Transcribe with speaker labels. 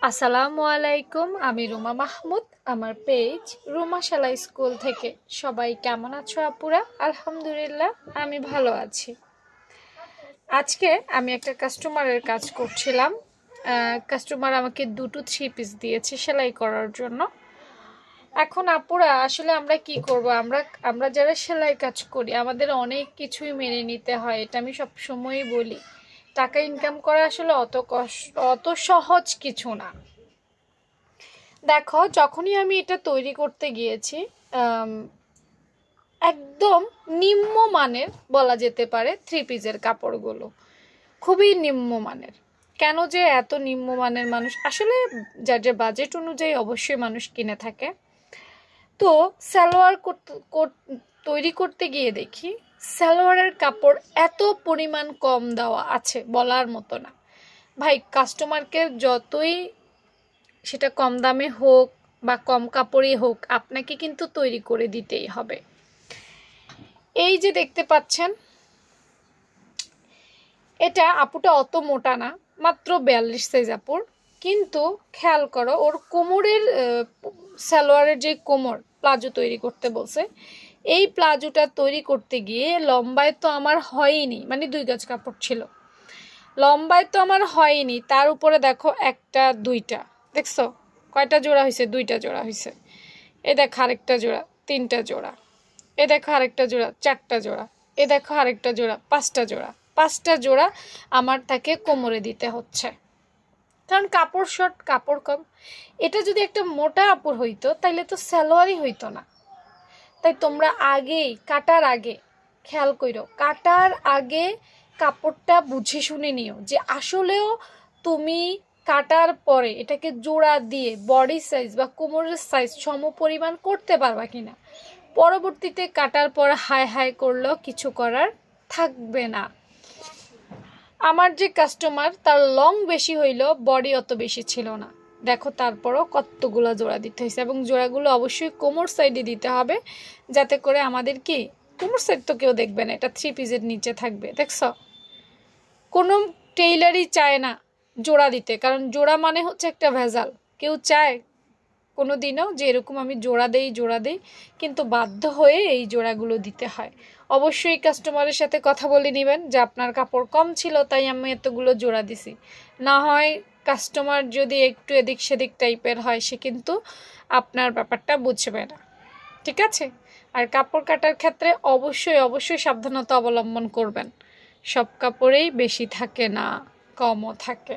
Speaker 1: আসসালামু আলাইকুম। আমি রুমা মাহমুদ। আমার পেজ রুমা সেলাই স্কুল থেকে। সবাই কেমন আছো আপুরা? আলহামদুলিল্লাহ আমি ভালো আছি। আজকে আমি একটা কাস্টমারের কাজ করছিলাম। কাস্টমার আমাকে 2 to 3 পিস দিয়েছে সেলাই করার জন্য। এখন আপুরা আসলে আমরা কি করব, আমরা যারা সেলাই কাজ করি আমাদের অনেক কিছুই মেনে নিতে হয়। এটা আমি সব সময়ই বলি। টাকা ইনকাম করা আসলে অত সহজ কিছু না। দেখো, যখনই আমি এটা তৈরি করতে গিয়েছি, একদম নিম্নমানের বলা যেতে পারে 3 পিসের কাপড়গুলো খুবই নিম্নমানের। কেন যে এত নিম্নমানের, মানুষ আসলে যার যার বাজেট অনুযায়ী অবশ্যই মানুষ কিনে থাকে। তো সালোয়ার তৈরি করতে গিয়ে দেখি সালোয়ারের কাপড় এত পরিমাণ কম দেওয়া আছে বলার মতো না। ভাই, কাস্টমারকে যতই সেটা কম দামে হোক বা কম কাপড়ে হোক, আপনাকে কিন্তু তৈরি করে দিতেই হবে। এই যে দেখতে পাচ্ছেন, এটা আপুটা অত মোটা না, মাত্র 42 সাইজ আপুর। কিন্তু খেয়াল করো, ওর কোমরের সালোয়ারের যে কোমর প্লাজো তৈরি করতে বলছে, এই প্লাজোটা তৈরি করতে গিয়ে লম্বায় তো আমার হয়নি, মানে 2 গজ কাপড় ছিল, লম্বায় তো আমার হয়নি। তার উপরে দেখো একটা দুইটা, দেখছো কয়টা জোড়া হয়েছে? 2টা জোড়া হয়েছে। এ দেখো আরেকটা জোড়া, 3টা জোড়া। এ দেখো আরেকটা জোড়া, 4টা জোড়া। এ দেখো আরেকটা জোড়া, 5টা জোড়া। 5টা জোড়া আমার তাকে কোমরে দিতে হচ্ছে, কারণ কাপড় শর্ট, কাপড় কম। এটা যদি একটা মোটা কাপড় হইতো তাইলে তো সালোয়ারই হইতো না। তাই তোমরা আগেই কাটার আগে খেয়াল করো, কাটার আগে কাপড়টা বুঝে শুনে নিও যে আসলেও তুমি কাটার পরে এটাকে জোড়া দিয়ে বডি সাইজ বা কোমরের সাইজ সম পরিমাণ করতে পারবা কিনা। পরবর্তীতে কাটার পর হাই হাই করলেও কিছু করার থাকবে না। আমার যে কাস্টমার, তার লং বেশি হইলেও বডি অত বেশি ছিল না। দেখো তারপরও কতগুলো জোড়া দিতে হয়েছে, এবং জোড়াগুলো অবশ্যই কোমর সাইডে দিতে হবে, যাতে করে আমাদের কি কোমর সাইড তো কেউ দেখবে না, এটা 3 পিসের নিচে থাকবে। দেখছো, কোনো টেইলারই চায় না জোড়া দিতে, কারণ জোড়া মানে হচ্ছে একটা ভেজাল। কেউ চায় কোনো দিনও যে এরকম আমি জোড়া দেই, কিন্তু বাধ্য হয়ে এই জোড়াগুলো দিতে হয়। অবশ্যই কাস্টমারের সাথে কথা বলে নেবেন যে আপনার কাপড় কম ছিল তাই আমি এতগুলো জোড়া দিছি। না হয় কাস্টমার যদি একটু এদিক সেদিক টাইপের হয়, সে কিন্তু আপনার ব্যাপারটা বুঝবে না। ঠিক আছে? আর কাপড় কাটার ক্ষেত্রে অবশ্যই সাবধানতা অবলম্বন করবেন। সব কাপড়েই বেশি থাকে না, কমও থাকে।